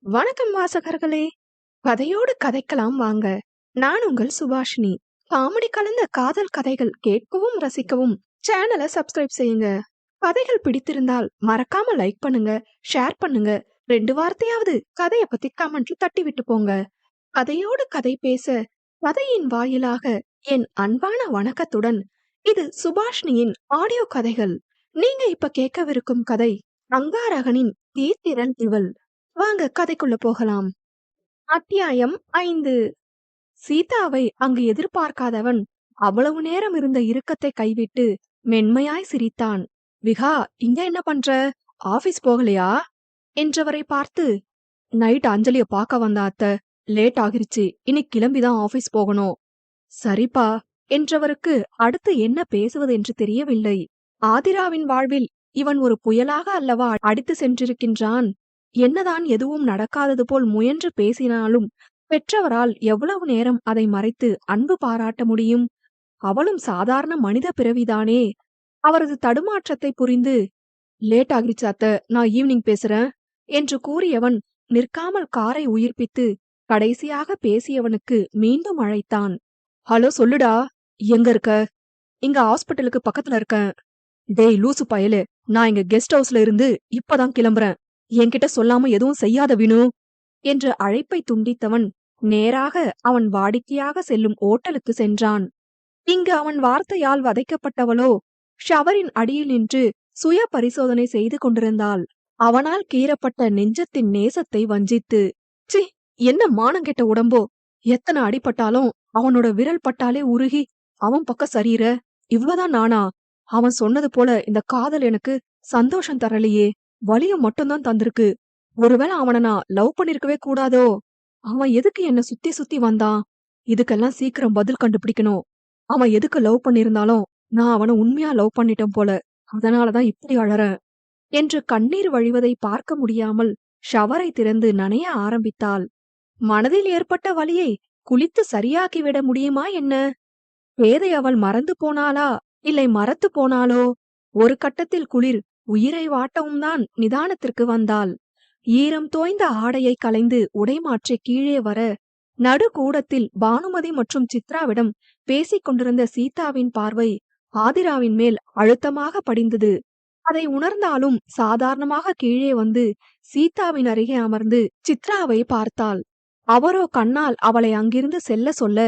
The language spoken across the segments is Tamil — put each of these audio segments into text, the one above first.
வணக்கம் வாசகர்களே. கதையோடு கதைக்கலாம் வாங்க. நான் உங்கள் சுபாஷினி. காமெடி கலந்த காதல் கதைகள் கேட்கவும் ரசிக்கவும் சேனலை சப்ஸ்கிரைப் செய்யுங்க. கதைகள் பிடித்திருந்தால் மறக்காம லைக் பண்ணுங்க, ஷேர் பண்ணுங்க. 2 வார்த்தையாவது கதைய பத்தி கமெண்ட்ல தட்டி விட்டு போங்க. கதையோடு கதை பேச கதையின் வாயிலாக என் அன்பான வணக்கத்துடன் இது சுபாஷினியின் ஆடியோ கதைகள். நீங்க இப்ப கேட்கவிருக்கும் கதை அங்காரகனின் தீத்திரன் இவள். வாங்க கதைக்குள்ள போகலாம். அத்தியாயம் 5. சீதாவை அங்கு எதிர்பார்க்காதவன் அவ்வளவு நேரம் இருந்த இறுக்கத்தை கைவிட்டு மென்மையாய் சிரித்தான். விகா, இங்க என்ன பண்ற? ஆபீஸ் போகலையா என்றவரை பார்த்து, நைட் அஞ்சலிய பார்க்க வந்த அத்தை, லேட் ஆகிருச்சு, இன்னைக்கு கிளம்பிதான் ஆபீஸ் போகணும். சரிப்பா என்றவருக்கு அடுத்து என்ன பேசுவது என்று தெரியவில்லை. ஆதிராவின் வாழ்வில் இவன் ஒரு புயலாக அல்லவா அடித்து சென்றிருக்கின்றான். என்னதான் எதுவும் நடக்காதது போல் முயன்று பேசினாலும் பெற்றவரால் எவ்வளவு நேரம் அதை மறைத்து அன்பு பாராட்ட முடியும்? அவளும் சாதாரண மனித பிறவிதானே. அவரது தடுமாற்றத்தை புரிந்து, லேட் ஆகிருச்சு அத்த, நான் ஈவினிங் பேசுறேன் என்று கூறியவன் நிற்காமல் காரை உயிர்ப்பித்து கடைசியாக பேசியவனுக்கு மீண்டும் அழைத்தான். ஹலோ, சொல்லுடா, எங்க இருக்க? இங்க ஹாஸ்பிட்டலுக்கு பக்கத்துல இருக்கேன். டேய் லூசு பயலே, நான் இங்க கெஸ்ட் ஹவுஸ்ல இருந்து இப்பதான் கிளம்புறேன். என்கிட்ட சொல்லாம எதுவும் செய்யாத வினு என்று அழைப்பை துண்டித்தவன் நேராக அவன் வாடிக்கையாக செல்லும் ஓட்டலுக்கு சென்றான். இங்கு அவன் வார்த்தையால் வதைக்கப்பட்டவளோ ஷவரின் அடியில் நின்று சுய பரிசோதனை செய்து கொண்டிருந்தாள். அவனால் கீறப்பட்ட நெஞ்சத்தின் நேசத்தை வஞ்சித்து. சி, என்ன மானங்கெட்ட உடம்போ! எத்தனை அடிபட்டாலும் அவனோட விரல் பட்டாலே உருகி அவன் பக்கம் சரீர. இவ்வளவுதான் நானா? அவன் சொன்னது போல இந்த காதல் எனக்கு சந்தோஷம் தரலையே, வலிய மட்டும்தான் தந்திருக்கு. ஒருவேளை அவனை நான் லவ் பண்ணிருக்கவே கூடாதோ? அவன் எதுக்கு என்ன சுத்தி சுத்தி வந்தான்? இதுக்கெல்லாம் சீக்கிரம் பதில் கண்டுபிடிக்கணும். அவன் எதுக்கு லவ் பண்ணிருந்தாலும் நான் அவனை உண்மையா லவ் பண்ணிட்டேன் போல. அதனாலதான் இப்படி அழறேன் என்று கண்ணீர் வழிவதை பார்க்க முடியாமல் ஷவரை திறந்து நனைய ஆரம்பித்தாள். மனதில் ஏற்பட்ட வலியை குளித்து சரியாக்கிவிட முடியுமா என்ன? பேதை அவள் மறந்து போனாளா, இல்லை மறத்து போனாளோ? ஒரு கட்டத்தில் குளிர் உயிரை வாட்டவும் தான் நிதானத்திற்கு வந்தாள். ஈரம் தோய்ந்த ஆடையை களைந்து உடைமாற்றி கீழே வர நடுக்கூடத்தில் பானுமதி மற்றும் சித்ராவிடம் பேசிக் கொண்டிருந்த சீதாவின் பார்வை ஆதிராவின் மேல் அழுத்தமாக படிந்தது. அதை உணர்ந்தாலும் சாதாரணமாக கீழே வந்து சீதாவின் அருகே அமர்ந்து சித்ராவை பார்த்தாள். அவரோ கண்ணால் அவளை அங்கிருந்து செல்ல சொல்ல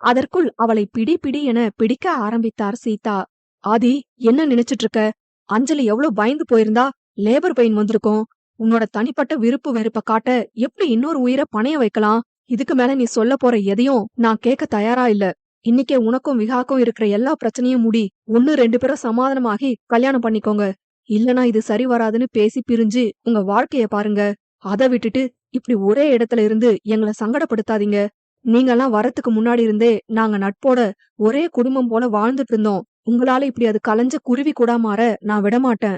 அதற்குள் அவளை பிடி பிடி என பிடிக்க ஆரம்பித்தார் சீதா. ஆதி, என்ன நினைச்சிட்டு இருக்க? அஞ்சலி எவ்வளவு பயந்து போயிருந்தா லேபர் பெயின் வந்திருக்கும். உன்னோட தனிப்பட்ட விருப்பு வெறுப்ப காட்ட எப்படி இன்னொரு உயிரை பணைய வைக்கலாம்? இதுக்கு மேல நீ சொல்ல போற எதையும் நான் கேட்க தயாரா இல்ல. இன்னைக்கே உனக்கும் விகாக்கும் இருக்கிற எல்லா பிரச்சனையும் முடி. 1-2 பேரும் சமாதானமாகி கல்யாணம் பண்ணிக்கோங்க. இல்லனா இது சரி வராதுன்னு பேசி பிரிஞ்சு உங்க வாழ்க்கைய பாருங்க. அதை விட்டுட்டு இப்படி ஒரே இடத்துல இருந்து எங்களை சங்கடப்படுத்தாதீங்க. நீங்கெல்லாம் வரத்துக்கு முன்னாடி இருந்தே நாங்க நட்போட ஒரே குடும்பம் போல வாழ்ந்துட்டு இருந்தோம். உங்களால இப்படி அது கலைஞ்ச குருவி கூட மாற நான் விடமாட்டேன்.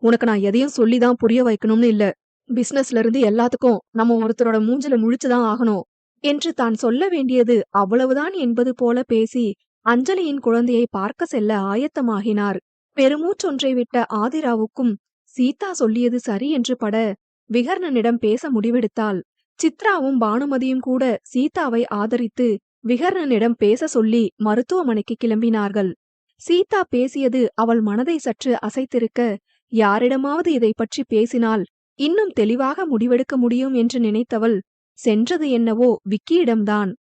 உனக்கு நான் எதையும் சொல்லிதான் புரிய வைக்கணும்னு இல்ல. பிசினஸ்ல இருந்து எல்லாத்துக்கும் நம்ம ஒருத்தரோட மூஞ்சில முழிச்சுதான் ஆகணும் என்று தான் சொல்ல வேண்டியது அவ்வளவுதான் என்பது போல பேசி அஞ்சலியின் குழந்தையை பார்க்க செல்ல ஆயத்தமாகினார். பெருமூச்சொன்றை விட்ட ஆதிராவுக்கும் சீதா சொல்லியது சரி என்று பட விகர்ணனிடம் பேச முடிவெடுத்தாள். சித்ராவும் பானுமதியும் கூட சீதாவை ஆதரித்து விகர்ணனிடம் பேச சொல்லி மருத்துவமனைக்கு கிளம்பினார்கள். சீதா பேசியது அவள் மனதை சற்று அசைத்திருக்க, யாரிடமாவது இதை பற்றி பேசினால் இன்னும் தெளிவாக முடிவெடுக்க முடியும் என்று நினைத்தவள் சென்றது என்னவோ விக்கியிடம்தான்.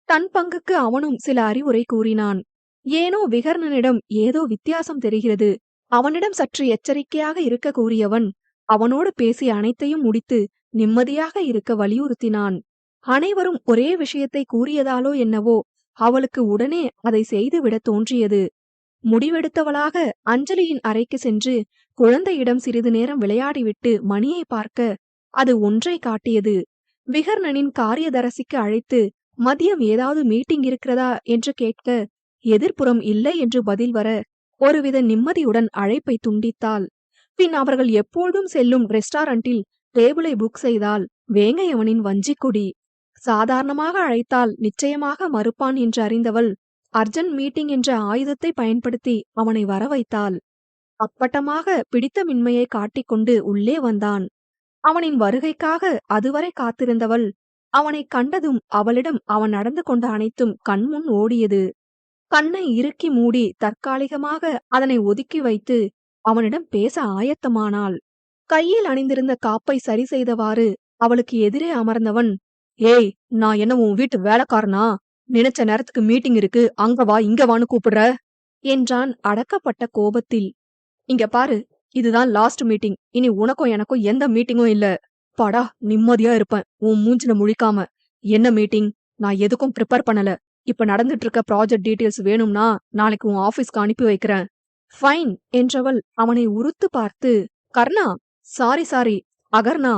தன் பங்குக்கு அவனும் சில அறிவுரை கூறினான். ஏனோ விகர்ணனிடம் ஏதோ வித்தியாசம் தெரிகிறது. அவனிடம் சற்று எச்சரிக்கையாக இருக்க கூறியவன் அவனோடு பேசி அனைத்தையும் முடித்து நிம்மதியாக இருக்க வலியுறுத்தினான். அனைவரும் ஒரே விஷயத்தை கூறியதாலோ என்னவோ அவளுக்கு உடனே அதை செய்துவிட தோன்றியது. முடிவெடுத்தவளாக அஞ்சலியின் அறைக்கு சென்று குழந்தையிடம் சிறிது நேரம் விளையாடிவிட்டு மணியை பார்க்க அது 1 காட்டியது. விகர்ணனின் காரியதரசிக்கு அழைத்து மதியம் ஏதாவது மீட்டிங் இருக்கிறதா என்று கேட்க எதிர்ப்புறம் இல்லை என்று பதில் வர ஒருவித நிம்மதியுடன் அழைப்பை துண்டித்தாள். பின் அவர்கள் எப்போதும் செல்லும் ரெஸ்டாரண்டில் டேபிளை புக் செய்தால் வேங்கையவனின் வஞ்சிக்குடி. சாதாரணமாக அழைத்தால் நிச்சயமாக மறுப்பான் என்று அறிந்தவள் அர்ஜென்ட் மீட்டிங் என்ற ஆயுதத்தை பயன்படுத்தி அவனை வர வைத்தாள். அப்பட்டமாக பிடித்தமின்மையை காட்டிக்கொண்டு உள்ளே வந்தான். அவனின் வருகைக்காக அதுவரை காத்திருந்தவள் அவனை கண்டதும் அவளிடம் அவன் நடந்து கொண்ட அனைத்தும் கண்முன் ஓடியது. கண்ணை இறுக்கி மூடி தற்காலிகமாக அதனை ஒதுக்கி வைத்து அவனிடம் பேச ஆயத்தமானாள். கையில் அணிந்திருந்த காப்பை சரி செய்தவாறு அவளுக்கு எதிரே அமர்ந்தவன், ஏய், நான் என்ன உன் வீட்டு வேலைக்காரனா? நினைச்ச நேரத்துக்கு மீட்டிங் இருக்கு, அங்க வா இங்க வான்னு கூப்பிடுற என்றான் அடக்கப்பட்ட கோபத்தில். இங்க பாரு, இதுதான் லாஸ்ட் மீட்டிங். இனி உனக்கும் எனக்கும் எந்த மீட்டிங்கும் இல்ல. படா, நிம்மதியா இருப்பேன் உன் மூஞ்சில முழிக்காம. என்ன மீட்டிங்? நான் எதுக்கும் ப்ரிப்பேர் பண்ணல. இப்ப நடந்துட்டு இருக்க ப்ராஜெக்ட் டீடைல்ஸ் வேணும்னா நாளைக்கு உன் ஆபீஸ்க்கு அனுப்பி வைக்கிறேன். ஃபைன் என்றவள் அவனை உறுத்து பார்த்து, கர்ணா, சாரி சாரி, அகர்ணா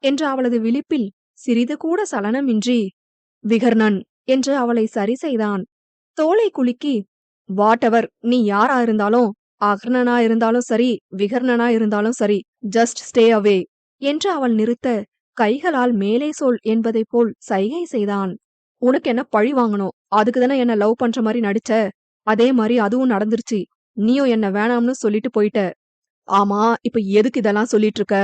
என்ற அவளது விழிப்பில் சிறிது கூட சலனமின்றி, விகர்ணன் என்று அவளை சரி செய்தான். தோளை குலுக்கி, வாட் எவர், நீ யாரா இருந்தாலும், அகர்ணனா இருந்தாலும் சரி, விகர்ணனா இருந்தாலும் சரி, ஜஸ்ட் ஸ்டே அவே என்று அவள் நிறுத்த கைகளால் மேலே சொல் என்பதைப் போல் சைகை செய்தான். உனக்கு என்ன பழி வாங்கணும்? அதுக்குதானே என்ன லவ் பண்ற மாதிரி நடிச்ச? அதே மாதிரி அதுவும் நடந்துருச்சு. நீயும் என்ன வேணாம்னு சொல்லிட்டு போயிட்ட. ஆமா, இப்ப எதுக்கு இதெல்லாம் சொல்லிட்டு இருக்க?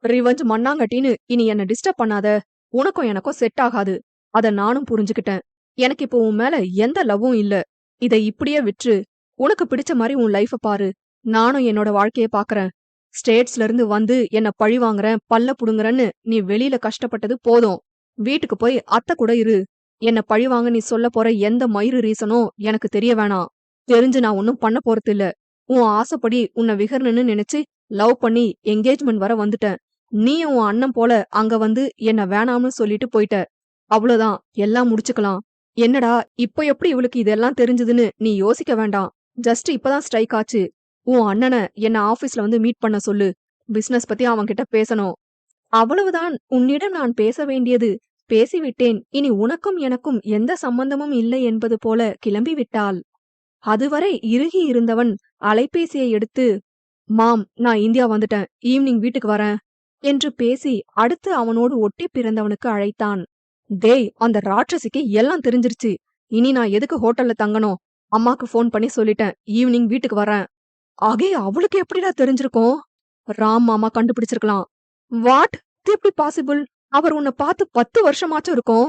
ரிவெஞ்ச் மண்ணாங்கட்டின்னு இனி என்ன டிஸ்டர்ப் பண்ணாத. உனக்கும் எனக்கும் செட் ஆகாது. அத நானும் புரிஞ்சுக்கிட்டேன். எனக்கு இப்போ உன் மேல எந்த லவ்வும் இல்ல. இதை இப்படியே விட்டுரு. உனக்கு பிடிச்ச மாதிரி உன் லைஃப பாரு. நானும் என்னோட வாழ்க்கைய பாக்குறேன். ஸ்டேட்ஸ்ல இருந்து வந்து என்ன பழி வாங்குறேன், பல்ல புடுங்குறேன்னு நீ வெளியில கஷ்டப்பட்டது போதும். வீட்டுக்கு போய் அத்தை கூட இரு. என்ன பழி வாங்க நீ சொல்ல போற எந்த மயிறு ரீசனும் எனக்கு தெரிய வேணாம். தெரிஞ்சு நான் ஒன்னும் பண்ண போறது இல்ல. உன் ஆசைப்படி உன்னை விகர்ணன்னு நினைச்சு லவ் பண்ணி என்கேஜ்மெண்ட் வர வந்துட்டேன். நீயும் உன் அண்ணன் போல அங்க வந்து என்ன வேணாம்னு சொல்லிட்டு போயிட்ட. அவ்வளவுதான், எல்லாம் முடிச்சுக்கலாம். என்னடா, இப்ப எப்படி இவளுக்கு இதெல்லாம் தெரிஞ்சதுன்னு நீ யோசிக்க வேண்டாம். ஜஸ்ட் இப்பதான் ஸ்ட்ரைக் ஆச்சு. உன் அண்ணனை என்ன ஆபீஸ்ல வந்து மீட் பண்ண சொல்லு. பிசினஸ் பத்தி அவன்கிட்ட பேசணும். அவ்வளவுதான், உன்னிடம் நான் பேச வேண்டியது. பேசிவிட்டேன். இனி உனக்கும் எனக்கும் எந்த சம்பந்தமும் இல்லை என்பது போல கிளம்பி விட்டாள். அதுவரை இறுகி இருந்தவன் அலைபேசியை எடுத்து, மாம், நான் இந்தியா வந்துட்டேன், ஈவினிங் வீட்டுக்கு வரேன் என்று பேசி அடுத்து அவனோடு ஒட்டி பிறந்தவனுக்கு அழைத்தான். டேய், அந்த ராட்சசிக்கு எல்லாம் தெரிஞ்சிருச்சு. இனி நான் எதுக்கு ஹோட்டல்ல தங்கணும்? அம்மாக்கு ஃபோன் பண்ணி சொல்லிட்டேன், ஈவினிங் வீட்டுக்கு வரேன். ஆகே, அவளுக்கு எப்படிடா தெரிஞ்சிருக்கும்? ராம் மாமா கண்டுபிடிச்சிருக்கலாம். வாட்? இது எப்படி பாசிபிள்? அவர் உன்னை பார்த்து 10 வருஷமாச்சும் இருக்கும்.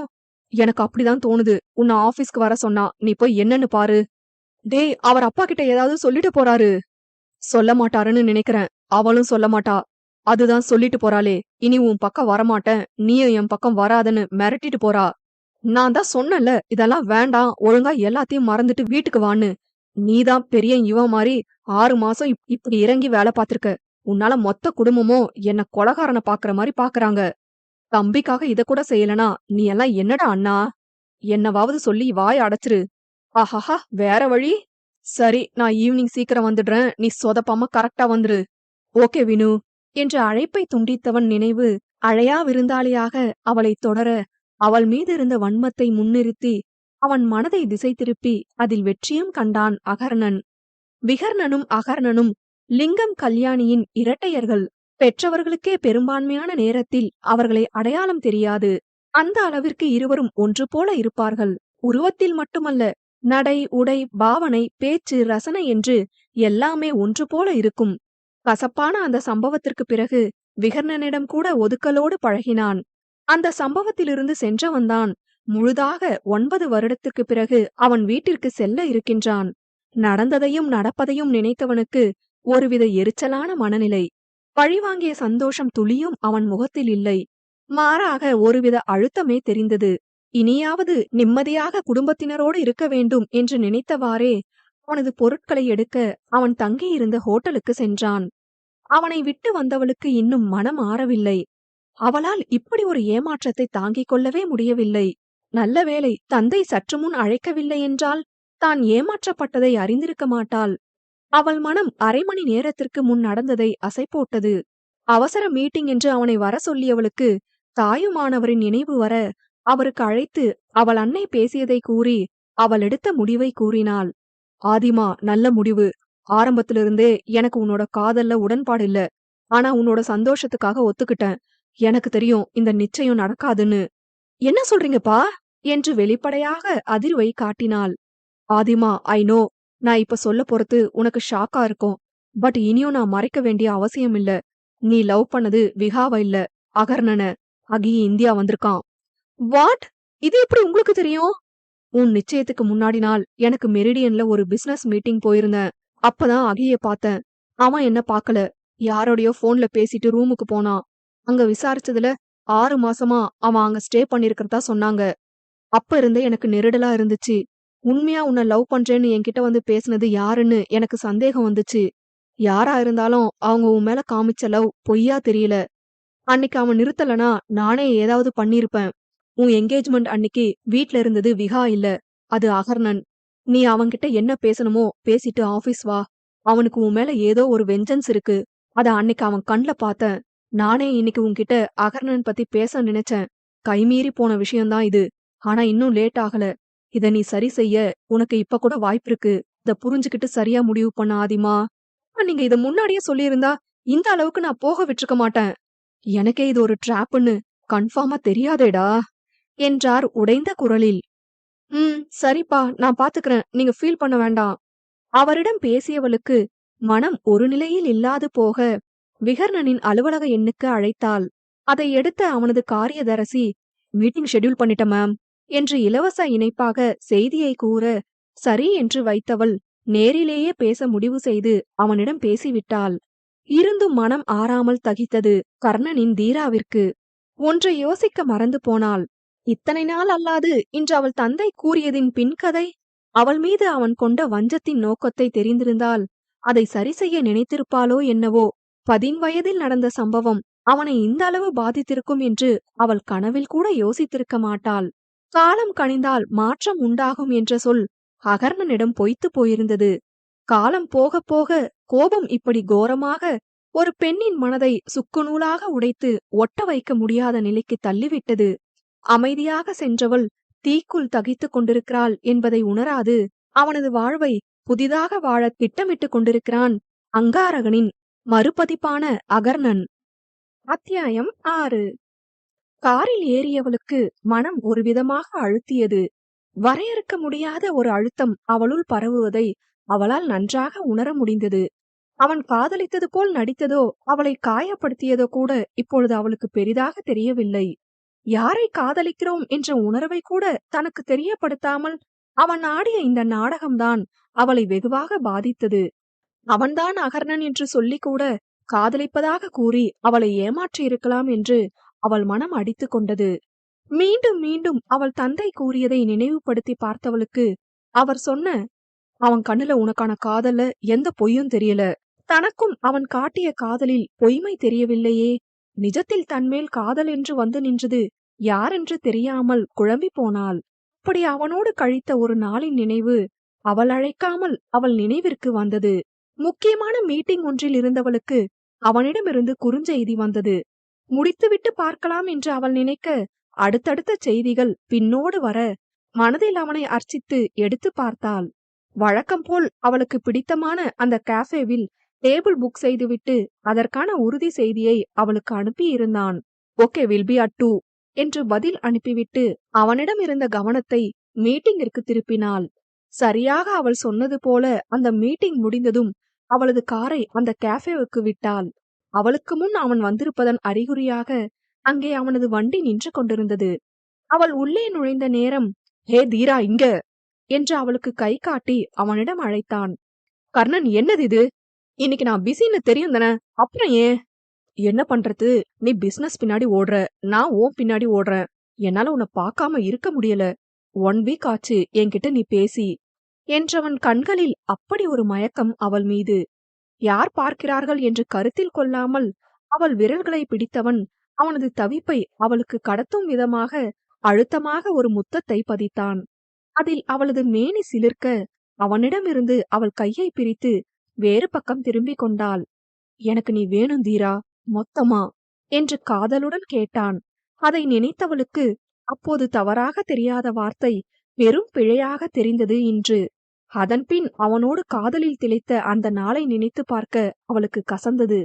எனக்கு அப்படிதான் தோணுது. உன்னை ஆபீஸ்க்கு வர சொன்னா நீ போய் என்னன்னு பாரு. டேய், அவர் அப்பா கிட்ட ஏதாவது சொல்லிட்டு போறாரு. சொல்ல மாட்டாருன்னு நினைக்கிறேன். அவளும் சொல்ல மாட்டா. அதுதான் சொல்லிட்டு போறாளே, இனி உன் பக்கம் வரமாட்டேன், நீயும் என் பக்கம் வராதன்னு மிரட்டிட்டு போறா. நான் தான் சொன்னல, இதெல்லாம் வேண்டாம், ஒழுங்கா எல்லாத்தையும் மறந்துட்டு வீட்டுக்கு வான்னு. நீதான் பெரிய இவன் மாதிரி 6 மாசம் இப்படி இறங்கி வேலை பார்த்திருக்க. உன்னால மொத்த குடும்பமும் என்ன கொலகாரனை பாக்குற மாதிரி பாக்குறாங்க. தம்பிக்காக இத கூட செய்யலனா நீ எல்லாம் என்னடா அண்ணா? என்னவாவது சொல்லி வாய அடைச்சிரு. ஆஹாஹா, வேற வழி? சரி, நான் ஈவினிங் சீக்கிரம் வந்துடுறேன். நீ சொதப்பாம கரெக்டா வந்துரு. ஓகே வினு என்ற அழைப்பை துண்டித்தவன் நினைவு அழையா விருந்தாளியாக அவளை தொடர, அவள் மீது இருந்த வன்மத்தை முன்னிறுத்தி அவன் மனதை திசை திருப்பி அதில் வெற்றியும் கண்டான் அகர்ணன். விகர்ணனும் அகர்ணனும் லிங்கம் கல்யாணியின் இரட்டையர்கள். பெற்றவர்களுக்கே பெரும்பான்மையான நேரத்தில் அவர்களை அடையாளம் தெரியாது. அந்த அளவிற்கு இருவரும் ஒன்று போல இருப்பார்கள். உருவத்தில் மட்டுமல்ல, நடை, உடை, பாவனை, பேச்சு, ரசனை என்று எல்லாமே ஒன்று போல இருக்கும். கசப்பான அந்த சம்பவத்திற்கு பிறகு விகர்ணனிடம் கூட ஒதுக்கலோடு பழகினான். அந்த சம்பவத்திலிருந்து சென்றவன்தான் முழுதாக 9 வருடத்திற்கு பிறகு அவன் வீட்டிற்கு செல்ல இருக்கின்றான். நடந்ததையும் நடப்பதையும் நினைத்தவனுக்கு ஒருவித எரிச்சலான மனநிலை. பழிவாங்கிய சந்தோஷம் துளியும் அவன் முகத்தில் இல்லை. மாறாக ஒருவித அழுத்தமே தெரிந்தது. இனியாவது நிம்மதியாக குடும்பத்தினரோடு இருக்க வேண்டும் என்று நினைத்தவாறே அவனது பொருட்களை எடுக்க அவன் தங்கியிருந்த ஹோட்டலுக்கு சென்றான். அவனை விட்டு வந்தவளுக்கு இன்னும் மனம் ஆறவில்லை. அவளால் இப்படி ஒரு ஏமாற்றத்தை தாங்கிக் கொள்ளவே முடியவில்லை. நல்ல வேளை தந்தை சற்று முன் அழைக்கவில்லை என்றால் தான் ஏமாற்றப்பட்டதை அறிந்திருக்க மாட்டாள். அவள் மனம் அரை மணி நேரத்திற்கு முன் நடந்ததை அசை போட்டது. அவசர மீட்டிங் என்று அவனை வர சொல்லியவளுக்கு தாயுமானவரின் நினைவு வர அவருக்கு அழைத்து அவள் அன்னை பேசியதை கூறி அவள் எடுத்த முடிவை கூறினாள். ஆதிமா, நல்ல முடிவு. ஆரம்பத்திலிருந்தே எனக்கு உன்னோட காதல்ல உடன்பாடு இல்ல. ஆனா உன்னோட சந்தோஷத்துக்காக ஒத்துக்கிட்டேன். எனக்கு தெரியும் இந்த நிச்சயம் நடக்காதுன்னு. என்ன சொல்றீங்கப்பா என்று வெளிப்படையாக அதிர்வை காட்டினாள். ஆதிமா, ஐ நோ, நான் இப்ப சொல்ல போறது உனக்கு ஷாக்கா இருக்கும். பட் இனியும் நான் மறைக்க வேண்டிய அவசியம் இல்ல. நீ லவ் பண்ணது விகாவ இல்ல, அகர்ணன அகி இந்தியா வந்திருக்கான். வாட்? இது எப்படி உங்களுக்கு தெரியும்? உன் நிச்சயத்துக்கு முன்னாடி நாள் எனக்கு மெரிடியன்ல ஒரு பிசினஸ் மீட்டிங் போயிருந்தேன். அப்பதான் அகிய பார்த்தேன். அவன் என்ன பார்க்கல. யாரோடயோ போன்ல பேசிட்டு ரூமுக்கு போனான். அங்க விசாரிச்சதுல 6 மாசமா அவன் அங்க ஸ்டே பண்ணிருக்கிறதா சொன்னாங்க. அப்ப இருந்தே எனக்கு நெருடலா இருந்துச்சு. உண்மையா உன்னை லவ் பண்றேன்னு என்கிட்ட வந்து பேசுனது யாருன்னு எனக்கு சந்தேகம் வந்துச்சு. யாரா இருந்தாலும் அவங்க உன் மேல காமிச்ச லவ் பொய்யா தெரியல. அன்னைக்கு அவன் நிறுத்தலனா நானே ஏதாவது பண்ணிருப்பேன். உன் என்கேஜ்மெண்ட் அன்னைக்கு வீட்ல இருந்தது விஹா இல்ல, அது அகர்ணன். நீ அவன்கிட்ட என்ன பேசணுமோ பேசிட்டு ஆபீஸ் வா. அவனுக்கு உன் மேல ஏதோ ஒரு வெஞ்சன்ஸ் இருக்கு. அத அன்னைக்கு அவன் கண்ல பார்த்தேன். நானே இன்னைக்கு உன்கிட்ட அகர்ணன் பத்தி பேச நினைச்சேன். கைமீறி போன விஷயம்தான் இது. ஆனா இன்னும் லேட் ஆகல. இத நீ சரி செய்ய உனக்கு இப்ப கூட வாய்ப்பு இருக்கு. இத புரிஞ்சுக்கிட்டு சரியா முடிவு பண்ண ஆதிமா. நீங்க இத முன்னாடியே சொல்லியிருந்தா இந்த அளவுக்கு நான் போக விட்டுருக்க மாட்டேன். எனக்கே இது ஒரு ட்ராப்னு கன்ஃபார்மா தெரியாதேடா என்றார் உடைந்த குரலில். சரிப்பா, நான் பாத்துக்கிறேன். நீங்க ஃபீல் பண்ண வேண்டாம். அவரிடம் பேசியவளுக்கு மனம் ஒரு நிலையில் இல்லாது போக விகர்ணனின் அலுவலக எண்ணுக்கு அழைத்தாள். அதை எடுத்த அவனது காரியதரசி, மீட்டிங் ஷெட்யூல் பண்ணிட்ட மேம் என்று இலவச இணைப்பாக செய்தியை கூற, சரி என்று வைத்தவள் நேரிலேயே பேச முடிவு செய்து அவனிடம் பேசிவிட்டாள். இருந்தும் மனம் ஆறாமல் தகித்தது கர்ணனின் தீராவிற்கு. ஒன்றை யோசிக்க மறந்து போனாள். இத்தனை நாள் அல்லாது இன்று அவள் தந்தை கூறியதின் பின்கதை. அவள் மீது அவன் கொண்ட வஞ்சத்தின் நோக்கத்தை தெரிந்திருந்தால் அதை சரி செய்ய நினைத்திருப்பாளோ என்னவோ. 10 வயதில் நடந்த சம்பவம் அவனை இந்த அளவு பாதித்திருக்கும் என்று அவள் கனவில் கூட யோசித்திருக்க மாட்டாள். காலம் கனிந்தால் மாற்றம் உண்டாகும் என்ற சொல் அகர்ணனிடம் பொய்த்து போயிருந்தது. காலம் போக போக கோபம் இப்படி கோரமாக ஒரு பெண்ணின் மனதை சுக்குநூலாக உடைத்து ஒட்ட வைக்க முடியாத நிலைக்கு தள்ளிவிட்டது. அமைதியாக சென்றவள் தீக்குள் தகித்துக் கொண்டிருக்கிறாள் என்பதை உணராது அவனது வாழ்வை புதிதாக வாழ திட்டமிட்டுக் கொண்டிருக்கிறான் அங்காரகனின் மறுபதிப்பான அகர்ணன். அத்தியாயம் 6. காரில் ஏறியவளுக்கு மனம் ஒரு விதமாக அழுத்தியது. வரையறுக்க முடியாத ஒரு அழுத்தம் அவளுள் பரவுவதை அவளால் நன்றாக உணர முடிந்தது. அவன் காதலித்தது போல் நடித்ததோ அவளை காயப்படுத்தியதோ கூட இப்பொழுது அவளுக்கு பெரிதாக தெரியவில்லை. யாரை காதலிக்கிறோம் என்ற உணர்வை கூட தனக்கு தெரியப்படுத்தாமல் அவன் ஆடிய இந்த நாடகம்தான் அவளை வெகுவாக பாதித்தது. அவன்தான் அகர்ணன் என்று சொல்லி கூட காதலிப்பதாக கூறி அவளை ஏமாற்றியிருக்கலாம் என்று அவள் மனம் அடித்து கொண்டது. மீண்டும் மீண்டும் அவள் தந்தை கூறியதை நினைவுபடுத்தி பார்த்தவளுக்கு அவர் சொன்ன, அவன் கண்ணுல உனக்கான காதல்ல எந்த பொய்யும் தெரியல, தனக்கும் அவன் காட்டிய காதலில் பொய்மை தெரியவில்லையே, நிஜத்தில் தன்மேல் காதல் என்று வந்து நின்றது யாரென்று தெரியாமல் குழம்பி போனாள். அப்படி அவனோடு கழித்த ஒரு நாளின் நினைவு அவள் அழைக்காமல் அவள் நினைவிற்கு வந்தது. முக்கியமான மீட்டிங் ஒன்றில் இருந்தவளுக்கு அவனிடமிருந்து குறுஞ்செய்தி வந்தது. முடித்துவிட்டு பார்க்கலாம் என்று அவள் நினைக்க அடுத்தடுத்த செய்திகள் பின்னோடு வர மனதில் அவனை அர்ச்சித்து எடுத்து பார்த்தாள். வழக்கம் போல் அவளுக்கு பிடித்தமான அந்த கேஃபேவில் டேபிள் புக் செய்துவிட்டு அதற்கான உறுதி செய்தியை அவளுக்கு அனுப்பியிருந்தான். ஓகே, வில் பி அட் 2 என்று பதில் அனுப்பிவிட்டு அவனிடம் இருந்த கவனத்தை மீட்டிங்கிற்கு திருப்பினாள். சரியாக அவள் சொன்னது போல அந்த மீட்டிங் முடிந்ததும் அவளது காரை அந்த கேஃபேவுக்கு விட்டாள். அவளுக்கு முன் அவன் வந்திருப்பதன் அறிகுறியாக அங்கே அவனது வண்டி நின்று கொண்டிருந்தது. அவள் உள்ளே நுழைந்த நேரம், ஹே தீரா, இங்க என்று அவளுக்கு கை காட்டி அவனிடம் அழைத்தான். கர்ணன், என்னது இது? இன்னைக்கு நான் பிஸின்னு தெரியும் தானே, அப்புறம் ஏன்? என்ன பண்றது, நீ பிசினஸ் பின்னாடி ஓடுற, நான் ஓன் பின்னாடி ஓடுறேன். என்னால உன்னை பார்க்காம இருக்க முடியல. 1 வீக் ஆச்சு என்கிட்ட நீ பேசி என்றவன் கண்களில் அப்படி ஒரு மயக்கம் அவள் மீது. யார் பார்க்கிறார்கள் என்று கருத்தில் கொள்ளாமல் அவள் விரல்களை பிடித்தவன் அவனது தவிப்பை அவளுக்கு கடத்தும் விதமாக அழுத்தமாக ஒரு முத்தத்தை பதித்தான். அதில் அவளது மேனி சிலிர்க்க அவனிடமிருந்து அவள் கையை பிரித்து வேறு பக்கம் திரும்பிக் கொண்டாள். எனக்கு நீ வேணும் தீரா, மொத்தமா என்று காதலுடன் கேட்டான். அதை நினைத்தவளுக்கு அப்போது தவறாக தெரியாத வார்த்தை பெரும் பிழையாக தெரிந்தது இன்று. அதன்பின் அவனோடு காதலில் திளைத்த அந்த நாளை நினைத்து பார்க்க அவளுக்கு கசந்தது.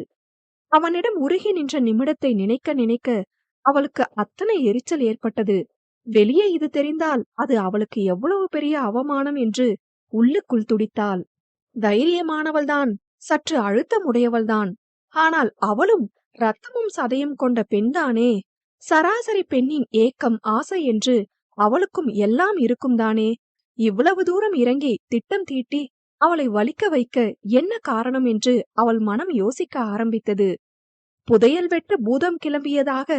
அவனிடம் உருகி நின்ற நிமிடத்தை நினைக்க நினைக்க அவளுக்கு அத்தனை எரிச்சல் ஏற்பட்டது. வெளியே இது தெரிந்தால் அது அவளுக்கு எவ்வளவு பெரிய அவமானம் என்று உள்ளுக்குள் துடித்தாள். தைரியமானவள்தான், சற்று அழுத்தமுடையவள்தான். ஆனால் அவளும் ரத்தமும் சதையும் கொண்ட பெண்தானே. சராசரி பெண்ணின் ஏக்கம் ஆசை என்று அவளுக்கும் எல்லாம் இருக்கும் தானே. இவ்வளவு தூரம் இறங்கி திட்டம் தீட்டி அவளை வலிக்க வைக்க என்ன காரணம் என்று அவள் மனம் யோசிக்க ஆரம்பித்தது. புதையல் வெட்ட பூதம் கிளம்பியதாக,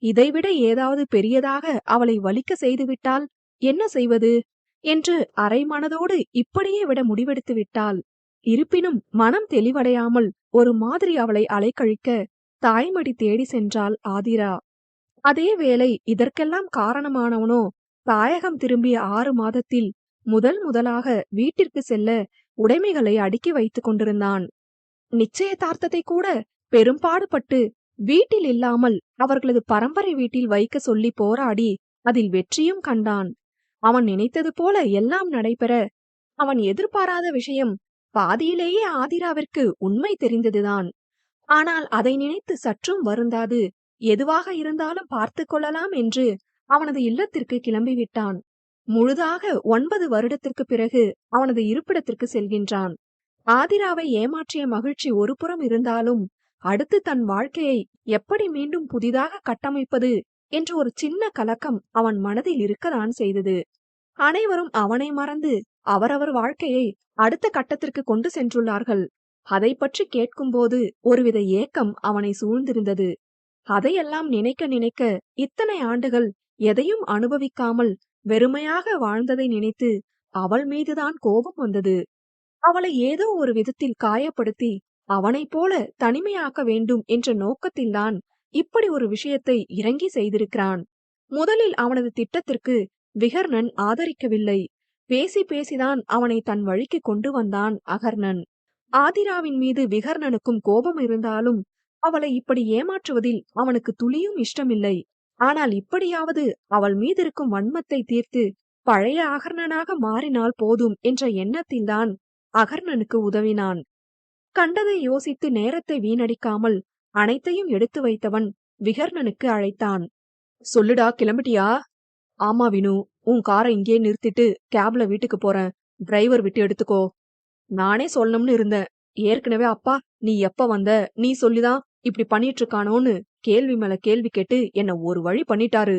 இதைவிட ஏதாவது பெரியதாக அவளை வலிக்க செய்துவிட்டால் என்ன செய்வது என்று அரை மனதோடு இப்படியே விட முடிவெடுத்து விட்டாள். இருப்பினும் மனம் தெளிவடையாமல் ஒரு மாதிரி அவளை அலைக்கழிக்க தாய்மடி தேடி சென்றாள் ஆதிரா. அதே வேளை இதற்கெல்லாம் காரணமானவனோ தாயகம் திரும்பிய 6 மாதத்தில் முதலாக வீட்டிற்கு செல்ல உடைமைகளை அடுக்கி வைத்துக் கொண்டிருந்தான். நிச்சயதார்த்தத்தை கூட பெரும்பாடுபட்டு வீட்டில் இல்லாமல் அவர்களது பரம்பரை வீட்டில் வைக்க சொல்லி போராடி அதில் வெற்றியும் கண்டான். அவன் நினைத்தது போல எல்லாம் நடைபெற, அவன் எதிர்பாராத விஷயம் பாதியிலேயே ஆதிராவிற்கு உண்மை தெரிந்ததுதான். ஆனால் அதை நினைத்து சற்றும் வருந்தாது, எதுவாக இருந்தாலும் பார்த்து கொள்ளலாம் என்று அவனது இல்லத்திற்கு கிளம்பிவிட்டான். முழுதாக 9 வருடத்திற்கு பிறகு அவனது இருப்பிடத்திற்கு செல்கின்றான். ஆதிராவை ஏமாற்றிய மகிழ்ச்சி ஒருபுறம் இருந்தாலும், அடுத்து தன் வாழ்க்கையை எப்படி மீண்டும் புதிதாக கட்டமைப்பது என்று ஒரு சின்ன கலக்கம் அவன் மனதில் இருக்கத்தான் செய்தது. அனைவரும் அவனை மறந்து அவரவர் வாழ்க்கையை அடுத்த கட்டத்திற்கு கொண்டு சென்றுள்ளார்கள். அதை பற்றி கேட்கும்போது ஒருவித ஏக்கம் அவனை சூழ்ந்திருந்தது. அதையெல்லாம் நினைக்க நினைக்க இத்தனை ஆண்டுகள் எதையும் அனுபவிக்காமல் வெறுமையாக வாழ்ந்ததை நினைத்து அவள் மீதுதான் கோபம் வந்தது. அவளை ஏதோ ஒரு விதத்தில் காயப்படுத்தி அவனைப் போல தனிமையாக்க வேண்டும் என்ற நோக்கத்தில்தான் இப்படி ஒரு விஷயத்தை இறங்கி செய்திருக்கிறான். முதலில் அவனது திட்டத்திற்கு விகர்ணன் ஆதரிக்கவில்லை. பேசி பேசிதான் அவனை தன் வழிக்கு கொண்டு வந்தான் அகர்ணன். ஆதிராவின் மீது விகர்ணனுக்கும் கோபம் இருந்தாலும் அவளை இப்படி ஏமாற்றுவதில் அவனுக்கு துளியும் இஷ்டமில்லை. ஆனால் இப்படியாவது அவள் மீதிருக்கும் வன்மத்தை தீர்த்து பழைய அகர்ணனாக மாறினால் போதும் என்ற எண்ணத்தில்தான் அகர்ணனுக்கு உதவினான். கண்டதை யோசித்து நேரத்தை வீணடிக்காமல் அனைத்தையும் எடுத்து வைத்தவன் விகர்ணனுக்கு அழைத்தான். சொல்லுடா, கிளம்பிட்டியா? ஆமா வினு, உன் காரை இங்கே நிறுத்திட்டு கேப்ல வீட்டுக்கு போறேன். டிரைவர் விட்டு எடுத்துக்கோ. நானே சொல்லணும்னு இருந்தேன். ஏற்கனவே அப்பா நீ எப்ப வந்த, நீ சொல்லிதான் இப்படி பண்ணிட்டு இருக்கானோன்னு கேள்வி மேல கேள்வி கேட்டு என்ன ஒரு வழி பண்ணிட்டாரு.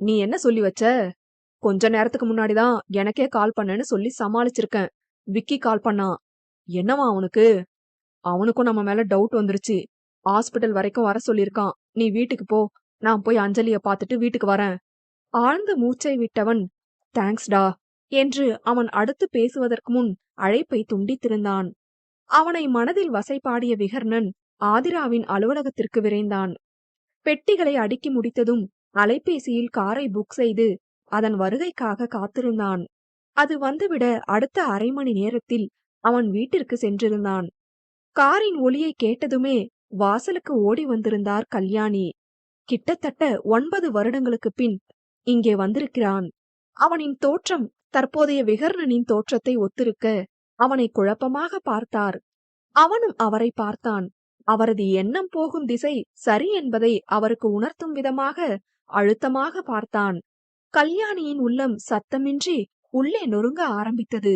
நீ என்ன சொல்லி வச்ச? கொஞ்ச நேரத்துக்கு முன்னாடிதான் எனக்கே கால் பண்ணேன்னு சொல்லி சமாளிச்சிருக்கேன். விக்கி கால் பண்ணான். என்னவா அவனுக்கு? அவனுக்கும் நம்ம மேல டவுட் வந்துருச்சு. ஹாஸ்பிட்டல் வரைக்கும் வர சொல்லிருக்கான். நீ வீட்டுக்கு போ, நான் போய் அஞ்சலிய பாத்துட்டு வீட்டுக்கு வரேன். ஆழ்ந்த மூச்சை விட்டவன் தேங்க்ஸ்டா என்று அவன் அடுத்து பேசுவதற்கு முன் அழைப்பை துண்டித்திருந்தான். அவனை மனதில் வசைபாடிய விகர்ணன் ஆதிராவின் அலுவலகத்திற்கு விரைந்தான். பெட்டிகளை அடுக்கி முடித்ததும் அலைபேசியில் காரை புக் செய்து அதன் வருகைக்காக காத்திருந்தான். அது வந்துவிட அடுத்த அரை மணி நேரத்தில் அவன் வீட்டிற்கு சென்றிருந்தான். காரின் ஒலியை கேட்டதுமே வாசலுக்கு ஓடி வந்திருந்தார் கல்யாணி. கிட்டத்தட்ட 9 வருடங்களுக்கு பின் இங்கே வந்திருக்கிறான். அவனின் தோற்றம் தற்போதைய விகர்ணனின் தோற்றத்தை ஒத்திருக்க அவனை குழப்பமாக பார்த்தார். அவனும் அவரை பார்த்தான். அவரது எண்ணம் போகும் திசை சரி என்பதை அவருக்கு உணர்த்தும் விதமாக அழுத்தமாக பார்த்தான். கல்யாணியின் உள்ளம் சத்தமின்றி உள்ளே நொறுங்க ஆரம்பித்தது.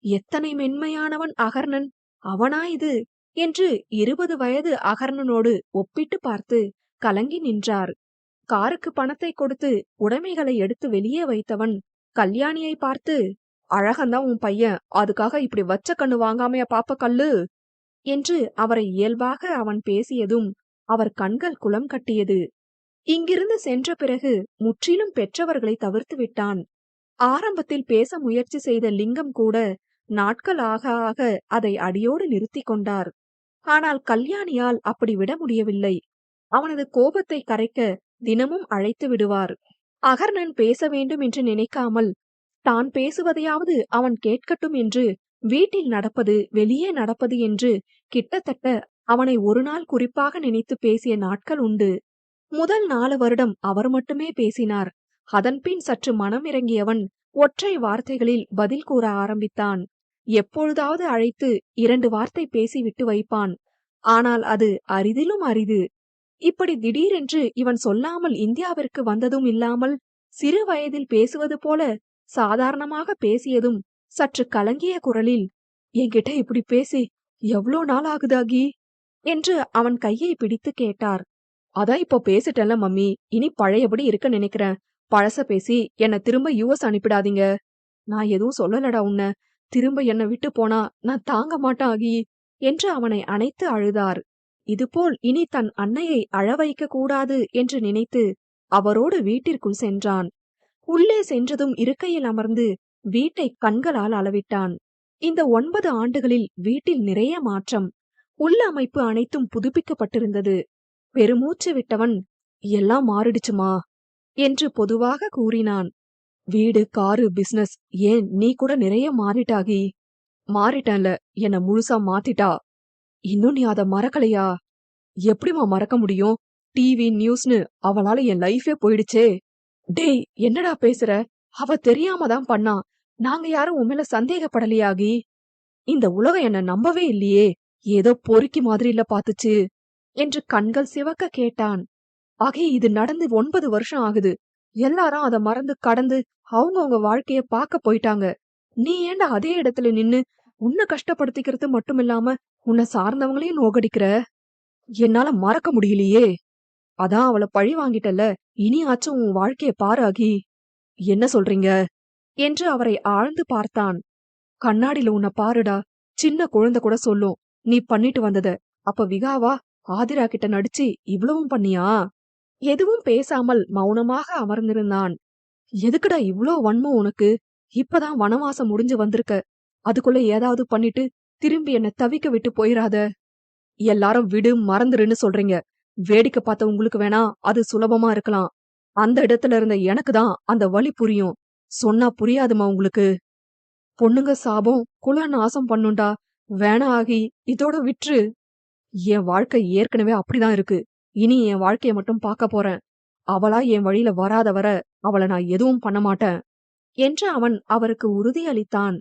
எத்தனை மென்மையானவன் அகர்ணன்! அவனா இது என்று 20 வயது அகர்ணனோடு ஒப்பிட்டு பார்த்து கலங்கி நின்றார். காருக்கு பணத்தை கொடுத்து உடைமைகளை எடுத்து வெளியே வைத்தவன் கல்யாணியை பார்த்து, அழகந்தான் உன் பையன், அதுக்காக இப்படி வச்ச கண்ணு வாங்காமையா பாப்ப கல்லு என்று அவரை இயல்பாக அவன் பேசியதும் அவர் கண்கள் குளம் கட்டியது. இங்கிருந்து சென்ற பிறகு முற்றிலும் பெற்றவர்களை தவிர்த்து விட்டான். ஆரம்பத்தில் பேச முயற்சி செய்த லிங்கம் கூட நாட்கள் ஆக ஆக அதை அடியோடு நிறுத்தி கொண்டார். ஆனால் கல்யாணியால் அப்படி விட முடியவில்லை. அவனது கோபத்தை கரைக்க தினமும் அழைத்து விடுவார். அகர்ணன் பேச வேண்டும் என்று நினைக்காமல் தான் பேசுவதையாவது அவன் கேட்கட்டும் என்று வீட்டில் நடப்பது வெளியே நடப்பது என்று கிட்டத்தட்ட அவனை ஒரு நாள் குறிப்பாக நினைத்து பேசிய நாட்கள் உண்டு. முதல் 4 வருடம் அவர் மட்டுமே பேசினார். அதன்பின் சற்று மனம் இறங்கியவன் ஒற்றை வார்த்தைகளில் பதில் கூற ஆரம்பித்தான். எப்பொழுதாவது அழைத்து 2 வார்த்தை பேசிவிட்டு வைப்பான். ஆனால் அது அரிதிலும் அரிது. இப்படி திடீரென்று இவன் சொல்லாமல் இந்தியாவிற்கு வந்ததும் இல்லாமல் சிறு வயதில் பேசுவது போல சாதாரணமாக பேசியதும் சற்று கலங்கிய குரலில், என்கிட்ட இப்படி பேசி எவ்வளோ நாள் ஆகுதாகி என்று அவன் கையை பிடித்து கேட்டார். அதான் இப்போ பேசிட்டேன்ல மம்மி, இனி பழையபடி இருக்க நினைக்கிறேன். பழச பேசி என்ன திரும்ப யுஎஸ் அனுப்பிடாதீங்க. நான் எதுவும் சொல்லலடா உன்ன. திரும்ப என்ன விட்டு போனா நான் தாங்க மாட்டேன் ஆகி என்று அவனை அணைத்து அழுதார். இதுபோல் இனி தன் அன்னையை அழ வைக்க கூடாது என்று நினைத்து அவரோடு வீட்டிற்குள் சென்றான். உள்ளே சென்றதும் இருக்கையில் அமர்ந்து வீட்டை கண்களால் அளவிட்டான். இந்த 9 ஆண்டுகளில் வீட்டில் நிறைய மாற்றம். உள்ள அமைப்பு அனைத்தும் புதுப்பிக்கப்பட்டிருந்தது. பெருமூச்சு விட்டவன், எல்லாம் மாறிடுச்சுமா என்று பொதுவாக கூறினான். வீடு, காரு, பிசினஸ், ஏன் நீ கூட நிறைய மாறிட்டாகி. மாறிட்டேன்ல, என்ன முழுசா மாத்திட்டா. இன்னும் நீ அத மறக்கலையா? எப்படிமா மறக்க முடியும்? டிவி, நியூஸ்னு அவளால என் லைஃபே போயிடுச்சே. டேய், என்னடா பேசுற? அவ தெரியாம தான் பண்ணா. நாங்க யாரும் உன் மேல சந்தேகப்படலையாகி. இந்த உலகம் என்ன நம்பவே இல்லையே. ஏதோ பொறுக்கி மாதிரில பாத்துச்சு என்று கண்கள் சிவக்க கேட்டான். ஆகி இது நடந்து 9 வருஷம் ஆகுது. எல்லாரும் அத மறந்து கடந்து அவங்கவங்க வாழ்க்கைய பாக்க போயிட்டாங்க. நீ ஏன்டா அதே இடத்துல நின்னு உன்னை கஷ்டப்படுத்திக்கிறது மட்டுமில்லாம உன்னை சார்ந்தவங்களையும் நோகடிக்கிற? என்னால மறக்க முடியலையே. அதான் அவள பழி வாங்கிட்டல்ல, இனியாச்சும் உன் வாழ்க்கைய பாரு ஆகி. என்ன சொல்றீங்க என்று அவரை ஆழ்ந்து பார்த்தான். கண்ணாடில உன்னை பாருடா. சின்ன குழந்தை கூட சொல்லும் நீ பண்ணிட்டு வந்தத. அப்ப விகாவா ஆதிரா கிட்ட நடிச்சு இவ்வளவும் பண்ணியா? எதுவும் பேசாமல் மௌனமாக அமர்ந்திருந்தான். எதுக்குடா இவ்ளோ வன்மம் உனக்கு? இப்பதான் வனவாசம் முடிஞ்சு வந்திருக்க. அதுக்குள்ள ஏதாவது பண்ணிட்டு திரும்பி என்ன தவிக்க விட்டு போயிராத. எல்லாரும் விடு, மறந்துருன்னு சொல்றீங்க. வேடிக்கை பார்த்த உங்களுக்கு வேணா அது சுலபமா இருக்கலாம். அந்த இடத்துல இருந்த எனக்கு தான் அந்த வலி புரியும். சொன்னா புரியாதுமா உங்களுக்கு. பொண்ணுங்க சாபம் குல நாசம் பண்ணுண்டா. வேணா ஆகி இதோட விட்டுரு. என் வாழ்க்கை ஏற்கனவே அப்படிதான் இருக்கு. இனி என் வாழ்க்கைய மட்டும் பார்க்க போறேன். அவளா என் வழியில வராத வர அவளை நான் எதுவும் பண்ண மாட்டேன் என்று அவன் அவருக்கு உறுதியளித்தான்.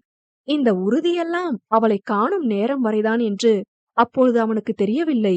இந்த உறுதியெல்லாம் அவளை காணும் நேரம் வரைதான் என்று அப்பொழுது அவனுக்கு தெரியவில்லை.